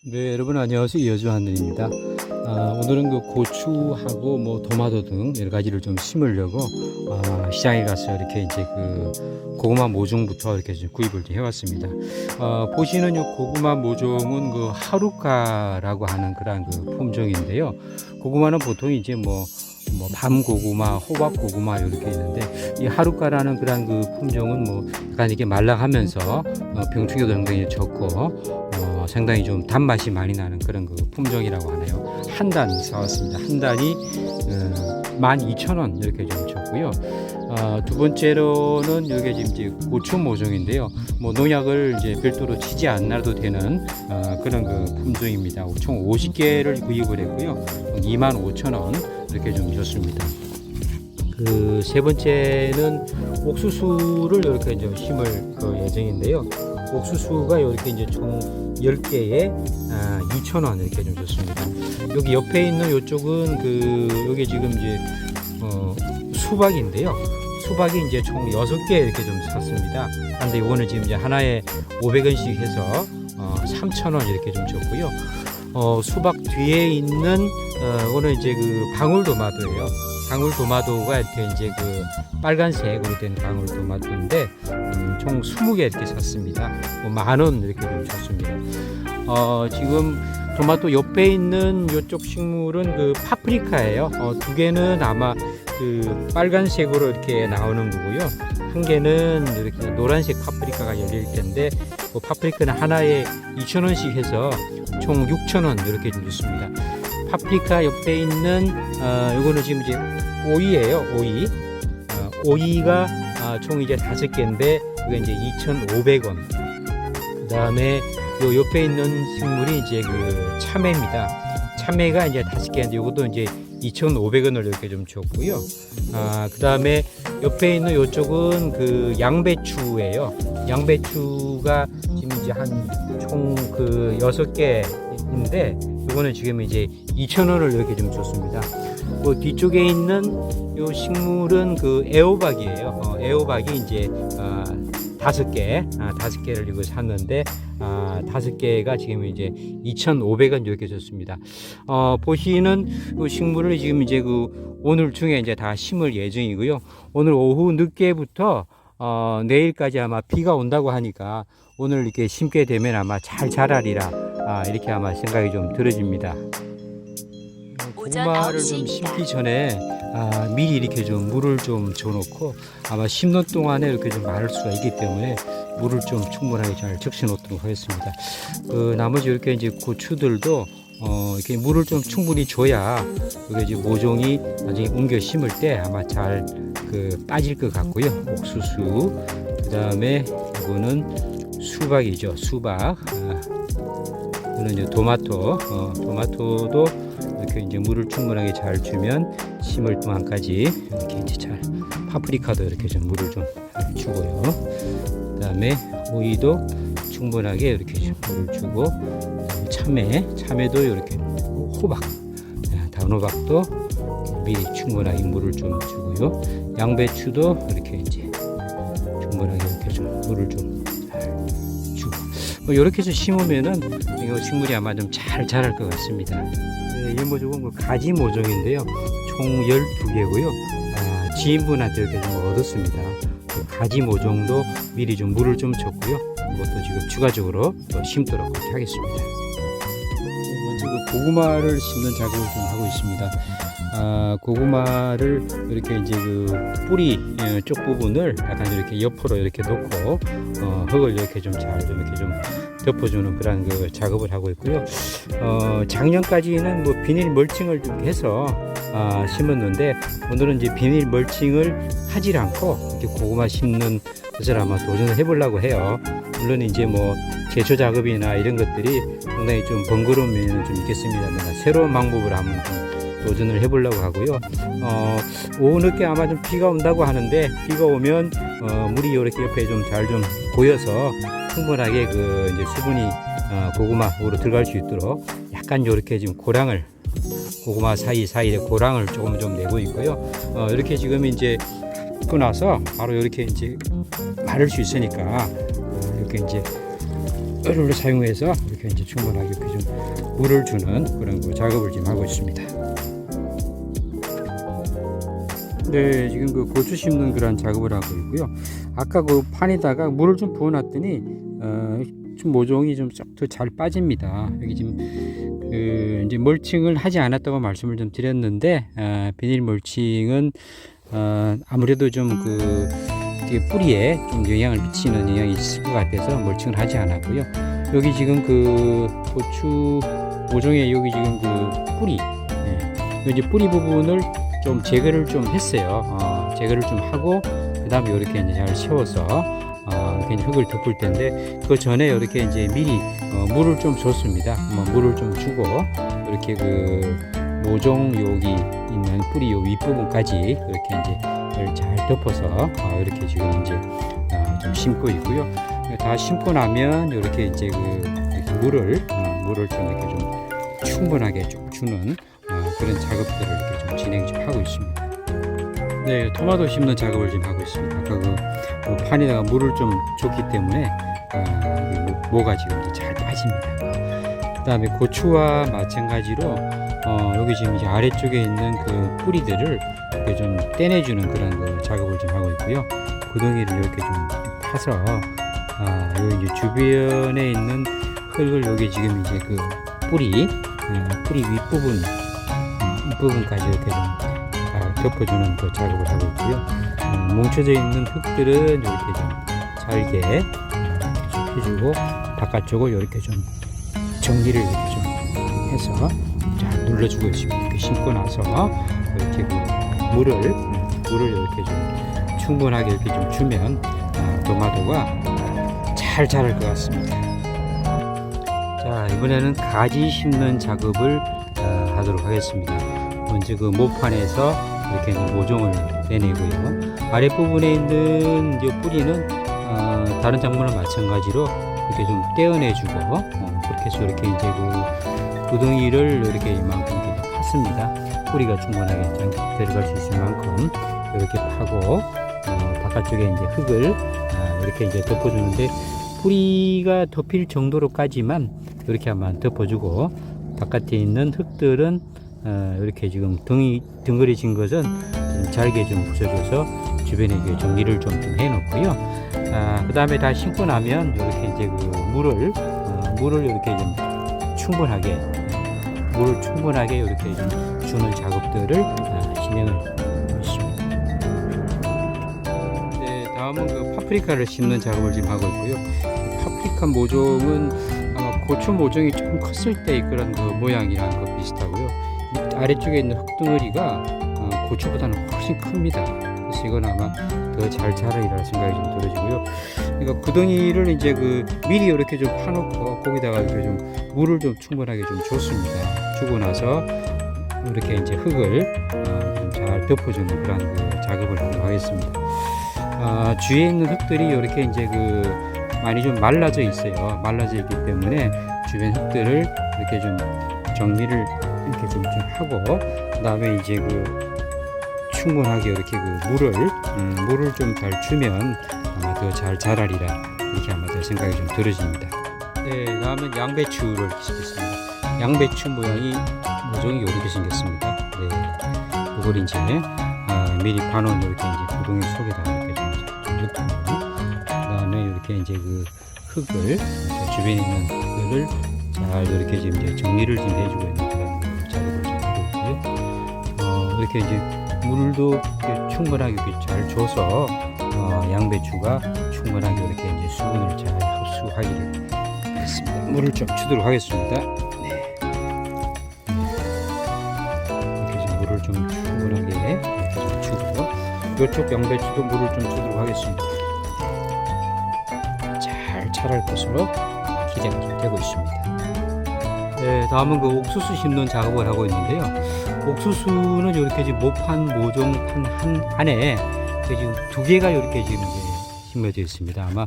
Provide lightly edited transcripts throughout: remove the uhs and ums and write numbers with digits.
네, 여러분 안녕하세요. 여주하늘입니다. 오늘은 그 고추하고 뭐 도마도 등 여러 가지를 좀 심으려고 시장에 가서 이렇게 이제 그 고구마 모종부터 이렇게 좀 구입을 좀 해왔습니다. 보시는 이 고구마 모종은 그 하루카라고 하는 그런 그 품종인데요. 고구마는 보통 이제 뭐 밤고구마, 호박고구마 이렇게 있는데 이 하루카라는 그런 그 품종은 뭐 약간 이게 말랑하면서 병충해도 상당히 적고 상당히 좀 단맛이 많이 나는 그런 그 품종이라고 하네요. 한 단 사왔습니다. 한 단이 12,000원 이렇게 좀 줬고요. 두 번째로는 이게 지금 이제 고추 모종인데요. 뭐 농약을 이제 별도로 치지 않아도 되는 그런 그 품종입니다. 총 50개를 구입을 했고요. 25,000원 이렇게 좀 줬습니다. 그 세 번째는 옥수수를 이렇게 좀 심을 그 예정인데요. 옥수수가 이렇게 이제 총 10개에 2,000원 이렇게 좀 줬습니다. 여기 옆에 있는 이쪽은 여기 지금 이제 수박인데요. 수박이 이제 총 6개 이렇게 좀 샀습니다. 근데 이거는 지금 이제 하나에 500원씩 해서 3,000원 이렇게 좀 줬고요. 수박 뒤에 있는 이거는 이제 그 방울토마토예요. 방울토마토가 이렇게 이제 그 빨간색으로 된 방울토마토인데 총 20개 이렇게 샀습니다. 뭐 10,000원 이렇게 좀 줬습니다. 지금 토마토 옆에 있는 이쪽 식물은 그 파프리카예요. 두 개는 아마 그 빨간색으로 이렇게 나오는 거고요. 한 개는 이렇게 노란색 파프리카가 열릴 텐데 그 파프리카는 하나에 2,000원씩 해서 총 6,000원 이렇게 좀 줬습니다. 파프리카 옆에 있는 이거는 지금 이제 오이예요. 오이가 총 이제 5개인데 이게 이제 2,500원. 그다음에 요 옆에 있는 식물이 이제 그 참외입니다. 참외가 이제 5개인데 이것도 이제 2,500원을 이렇게 좀 줬고요. 그다음에 옆에 있는 요쪽은 그 양배추예요. 양배추가 지금 이제 한 총 그 6개인데 이거는 지금 이제 2,000원을 이렇게 좀 줬습니다. 그 뒤쪽에 있는 요 식물은 그 애호박이에요. 애호박이 이제 5개를 이거 샀는데 5개가 지금 이제 2,500원 이렇게 줬습니다. 보시는 그 식물을 지금 이제 그 오늘 중에 이제 다 심을 예정이고요. 오늘 오후 늦게부터 내일까지 아마 비가 온다고 하니까 오늘 이렇게 심게 되면 아마 잘 자라리라 이렇게 아마 생각이 좀 들어집니다. 고구마를 좀 심기 전에 미리 이렇게 좀 물을 좀 줘놓고 아마 심는 동안에 이렇게 좀 마를 수가 있기 때문에 물을 좀 충분하게 잘 적셔 놓도록 하겠습니다. 나머지 이렇게 이제 고추들도 이렇게 물을 좀 충분히 줘야 이게 이제 모종이 나중에 옮겨 심을 때 아마 잘 빠질 것 같고요. 옥수수, 그 다음에 이거는 수박이죠. 수박. 이거는 이제 토마토도 이렇게 이제 물을 충분하게 잘 주면 심을 동안까지 이렇게 이제 잘 파프리카도 이렇게 좀 물을 좀 주고요. 그다음에 오이도 충분하게 이렇게 좀 물을 주고 참외도 이렇게 호박, 단호박도 미리 충분하게 물을 좀 주고요. 양배추도 이렇게 이제 충분하게 이렇게 좀 물을 좀 잘 주고 이렇게 해서 심으면은 이 식물이 아마 좀 잘 자랄 것 같습니다. 이 모종은 그 가지 모종인데요. 총 12개고요. 지인분한테 이렇게 좀 얻었습니다. 그 가지 모종도 미리 좀 물을 좀 줬고요. 이것도 지금 추가적으로 또 심도록 하겠습니다. 먼저 그 고구마를 심는 작업을 좀 하고 있습니다. 고구마를 이렇게 이제 그 뿌리 쪽 부분을 약간 이렇게 옆으로 이렇게 놓고 흙을 이렇게 좀 잘 좀 이렇게 좀 덮어주는 그런 그 작업을 하고 있고요. 작년까지는 뭐 비닐 멀칭을 좀 해서 심었는데 오늘은 이제 비닐 멀칭을 하질 않고 이렇게 고구마 심는 것을 아마 도전을 해보려고 해요. 물론 이제 뭐 제초 작업이나 이런 것들이 상당히 좀 번거로운 면은 좀 있겠습니다만 새로운 방법을 한번 좀 도전을 해보려고 하고요. 오후 늦게 아마 좀 비가 온다고 하는데 비가 오면 물이 이렇게 옆에 좀 잘 좀 고여서 충분하게 그 이제 수분이 고구마로 들어갈 수 있도록 약간 이렇게 지금 고랑을 고구마 사이사이에 고랑을 조금 좀 내고 있고요. 이렇게 지금 이제 고 나서 바로 이렇게 이제 마를 수 있으니까 이렇게 이제 얼음을 사용해서 이렇게 이제 충분하게 이렇게 좀 물을 주는 그런 그 작업을 지금 하고 있습니다. 네, 지금 그 고추 심는 그런 작업을 하고 있고요. 아까 그 판에다가 물을 좀 부어놨더니 좀 모종이 좀 쏙 더 잘 빠집니다. 여기 지금 그 이제 멀칭을 하지 않았다고 말씀을 좀 드렸는데 비닐 멀칭은 아무래도 좀 그 뿌리에 좀 영향을 미치는 영향이 있을 것 같아서 멀칭을 하지 않았고요. 여기 지금 그 고추 모종의 여기 지금 그 뿌리, 이제 뿌리 부분을 좀 제거를 좀 했어요. 제거를 좀 하고 그 다음에 이렇게 이제 잘 세워서 이렇게 흙을 덮을 텐데 그 전에 이렇게 이제 미리 물을 좀 줬습니다. 물을 좀 주고 이렇게 그 모종 여기 있는 뿌리 요 윗부분까지 이렇게 이제 잘 덮어서 이렇게 지금 이제 좀 심고 있고요. 다 심고 나면 이렇게 이제 이렇게 물을 좀 이렇게 좀 충분하게 좀 주는 그런 작업들을 이렇게 좀 진행 좀 하고 있습니다. 네, 토마토 심는 작업을 지금 하고 있습니다. 아까 그 판에다가 물을 좀 줬기 때문에 모가 지금 잘 빠집니다. 그 다음에 고추와 마찬가지로 여기 지금 이제 아래쪽에 있는 그 뿌리들을 이렇게 좀 떼내주는 그런 그 작업을 좀 하고 있고요. 구덩이를 이렇게 좀 파서 여기 이제 주변에 있는 흙을 여기 지금 이제 그 뿌리 윗부분까지 이렇게 좀 덮어주는 그 작업을 하고 있고요. 뭉쳐져 있는 흙들은 이렇게 좀 잘게 좀 해주고 바깥쪽을 이렇게 좀 정리를 이렇게 좀 해서 잘 눌러주고 있습니다. 이렇게 심고 나서 이렇게 그 물을 이렇게 좀 충분하게 이렇게 좀 주면 토마토가 잘 자랄 것 같습니다. 자, 이번에는 가지 심는 작업을 하도록 하겠습니다. 먼저 그 모판에서 이렇게 모종을 내내고요. 아랫부분에 있는 이 뿌리는 다른 작물과 마찬가지로 이렇게 좀 떼어내주고 그렇게 해서 이렇게 이제 그 구덩이를 이렇게 이만큼 이렇게 팠습니다. 뿌리가 충분하게 들어갈 수 있을 만큼 이렇게 파고 바깥쪽에 이제 흙을 이렇게 이제 덮어주는데 뿌리가 덮일 정도로까지만 이렇게 한번 덮어주고 바깥에 있는 흙들은 이렇게 지금 덩그러진 것은 잘게 좀 부숴줘서 주변에 이게 정리를 좀 해놓고요. 그 다음에 다 심고 나면 이렇게 이제 그 물을 이렇게 좀 충분하게 이렇게 좀 주는 작업들을 진행을 하고 있습니다. 네, 다음은 그 파프리카를 심는 작업을 지금 하고 있고요. 파프리카 모종은 아마 고추 모종이 조금 컸을 때 그런 그 모양이랑 그 비슷하고요. 아래쪽에 있는 흙덩어리가 고추보다는 훨씬 큽니다. 그래서 이건 아마 더 잘 자라리라 생각이 좀 들어지고요. 그러니까 구덩이를 이제 그 미리 이렇게 좀 파놓고 거기다가 이렇게 좀 물을 좀 충분하게 좀 줬습니다. 주고 나서 이렇게 이제 흙을 좀 잘 덮어주는 그런 그 작업을 하도록 하겠습니다. 주위에 있는 흙들이 이렇게 이제 그 많이 좀 말라져 있어요. 말라져 있기 때문에 주변 흙들을 이렇게 좀 정리를 이렇게 좀 하고 그 다음에 이제 그 충분하게 이렇게 그 물을 좀 잘 주면 아마 더 잘 자라리라 이렇게 아마 제 생각이 좀 들어집니다. 네, 다음은 양배추를 심겠습니다. 양배추 모양이 모종이 이렇게 생겼습니다. 네, 이걸 이제 미리 파놓은 이렇게 이제 구덩이 속에다 이렇게 좀 넣고 그 다음에 이렇게 이제 그 흙을 주변에 있는 흙을 잘 이렇게 지금 이제 정리를 좀 해주고 있는 그런 작업을 좀 하고 있고요. 이렇게 이제 물도 이렇게 충분하게 이렇게 잘 줘서 양배추가 충분하게 이렇게 이제 수분을 잘 흡수하기를 하겠습니다. 물을 좀 주도록 하겠습니다. 네. 이렇게 좀 물을 좀 충분하게 이렇게 좀 주고 이쪽 양배추도 물을 좀 주도록 하겠습니다. 잘 자랄 것으로 기대가 좀 되고 있습니다. 네, 다음은 그 옥수수 심는 작업을 하고 있는데요. 옥수수는 이렇게 지금 모판 모종판 안에 지금 두 개가 이렇게 지금 이제 심어져 있습니다. 아마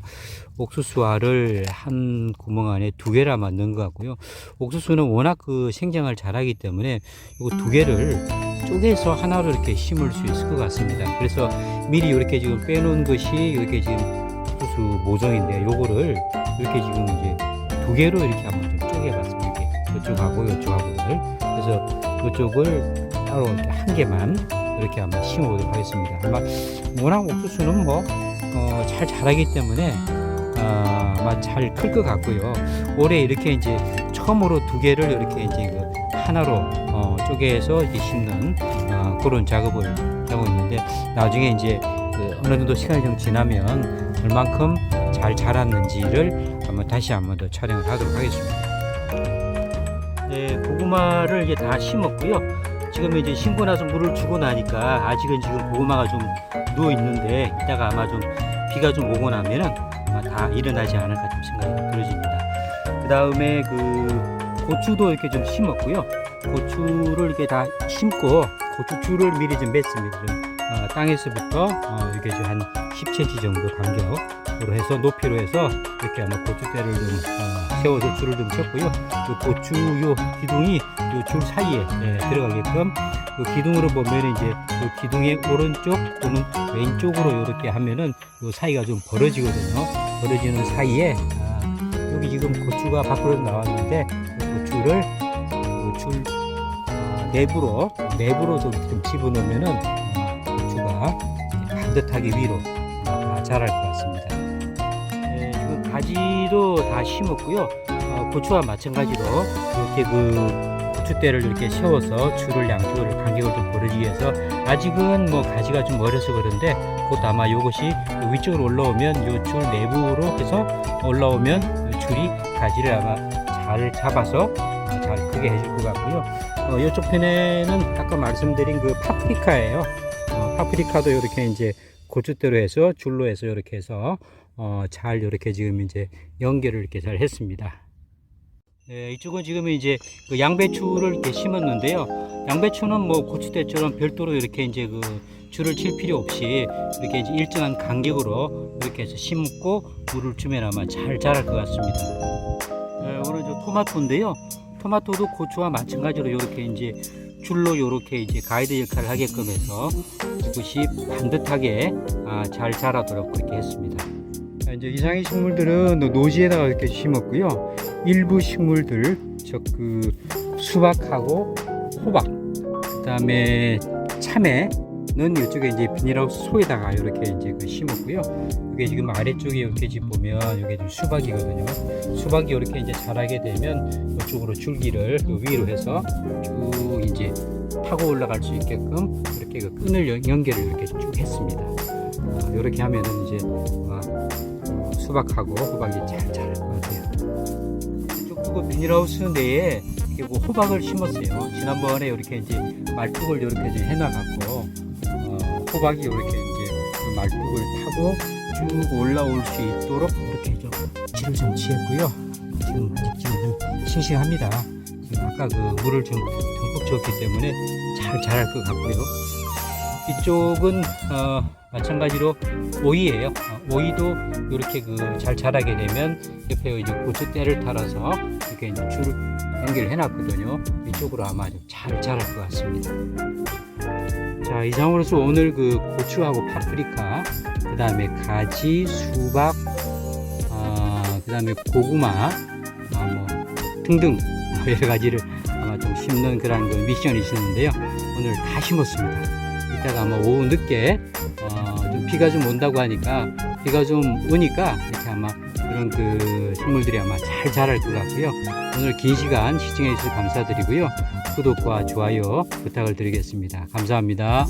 옥수수알을 한 구멍 안에 두 개를 아마 넣은 것 같고요. 옥수수는 워낙 그 생장을 잘하기 때문에 이거 두 개를 쪼개서 하나로 이렇게 심을 수 있을 것 같습니다. 그래서 미리 이렇게 지금 빼놓은 것이 이렇게 지금 옥수수 모종인데 요거를 이렇게 지금 이제 두 개로 이렇게 한번 좀 쪼개봤습니다. 이렇게 이쪽하고 이쪽하고를. 그래서 이쪽을 따로 이렇게 한 개만 이렇게 한번 심어보도록 하겠습니다. 아마 모낭 옥수수는 뭐 잘 자라기 때문에 아마 잘 클 것 같고요. 올해 이렇게 이제 처음으로 두 개를 이렇게 이제 그 하나로 쪼개서 이렇게 심는 그런 작업을 하고 있는데, 나중에 이제 그 어느 정도 시간이 좀 지나면 얼만큼 잘 자랐는지를 다시 한번 더 촬영을 하도록 하겠습니다. 네, 고구마를 이제 다 심었고요. 지금 이제 심고 나서 물을 주고 나니까 아직은 지금 고구마가 좀 누워 있는데, 이따가 아마 좀 비가 좀 오고 나면은 아마 다 일어나지 않을까 좀 생각이 들어집니다. 그 다음에 그 고추도 이렇게 좀 심었고요. 고추를 이렇게 다 심고 고추줄을 미리 좀 맸습니다. 땅에서부터 이렇게 좀 한 10cm 정도 간격으로 해서 높이로 해서 이렇게 아마 고추대를 좀 세워서 줄을 좀 쳤고요. 요 고추 요 기둥이 요 줄 사이에 들어가게끔 요 기둥으로 보면 이제 요 기둥의 오른쪽 또는 왼쪽으로 이렇게 하면은 요 사이가 좀 벌어지거든요. 벌어지는 사이에 여기 지금 고추가 밖으로 나왔는데 고추를 줄 내부로 좀 집어넣으면은 고추가 반듯하게 위로 자랄 것 같습니다. 지금 가지도 다 심었고요. 고추와 마찬가지로 이렇게 그 고추대를 이렇게 세워서 줄을 양쪽을 간격을 좀 벌이기 위해서, 아직은 뭐 가지가 좀 어려서 그런데 곧 아마 이것이 위쪽으로 올라오면 이 줄 내부로 해서 올라오면 줄이 가지를 아마 잘 잡아서 잘 크게 해줄 것 같고요. 이쪽 편에는 아까 말씀드린 그 파프리카예요. 파프리카도 이렇게 이제 고추대로 해서 줄로 해서 이렇게 해서 잘 이렇게 지금 이제 연결을 이렇게 잘 했습니다. 이쪽은 지금 이제 그 양배추를 이렇게 심었는데요. 양배추는 뭐 고추대처럼 별도로 이렇게 이제 그 줄을 칠 필요 없이 이렇게 이제 일정한 간격으로 이렇게 해서 심고 물을 주면 아마 잘 자랄 것 같습니다. 오늘 저 토마토인데요. 토마토도 고추와 마찬가지로 이렇게 이제 줄로 이렇게 이제 가이드 역할을 하게끔 해서 이것이 반듯하게 잘 자라도록 그렇게 했습니다. 이제 이상의 식물들은 노지에다가 이렇게 심었고요. 일부 식물들, 즉 그 수박하고 호박, 그다음에 참외는 이쪽에 이제 비닐하우스 속에다가 이렇게 이제 그 심었고요. 이게 지금 아래쪽에 이렇게 지금 보면 이게 좀 수박이거든요. 수박이 이렇게 이제 자라게 되면 이쪽으로 줄기를 위로 해서 쭉 이제 타고 올라갈 수 있게끔 이렇게 그 끈을 연결을 이렇게 쭉 했습니다. 이렇게 하면은 이제 수박하고 호박이 잘 자랄 것 같아요. 이쪽 비닐하우스 내에 이렇게 뭐 호박을 심었어요. 지난번에 이렇게 이제 말뚝을 이렇게 이제 해놔갖고 호박이 이렇게 이제 말뚝을 타고 쭉 올라올 수 있도록 이렇게 좀 질을 좀 취했고요. 지금 싱싱합니다. 지금 아까 그 물을 좀 듬뿍 줬기 때문에 잘 자랄 것 같고요. 이쪽은 마찬가지로 오이예요. 오이도 이렇게 그 잘 자라게 되면 옆에 이제 고추대를 달아서 이렇게 이제 줄을 연결해 놨거든요. 이쪽으로 아마 잘 자랄 것 같습니다. 자, 이상으로서 오늘 그 고추하고 파프리카, 그 다음에 가지, 수박, 그 다음에 고구마, 뭐 등등 여러 가지를 아마 좀 심는 그런 그 미션이 있었는데요. 오늘 다 심었습니다. 이따가 아마 오후 늦게 좀 비가 좀 온다고 하니까, 비가 좀 오니까 이렇게 아마 그런 그 식물들이 아마 잘 자랄 것 같고요. 오늘 긴 시간 시청해 주셔서 감사드리고요. 구독과 좋아요 부탁을 드리겠습니다. 감사합니다.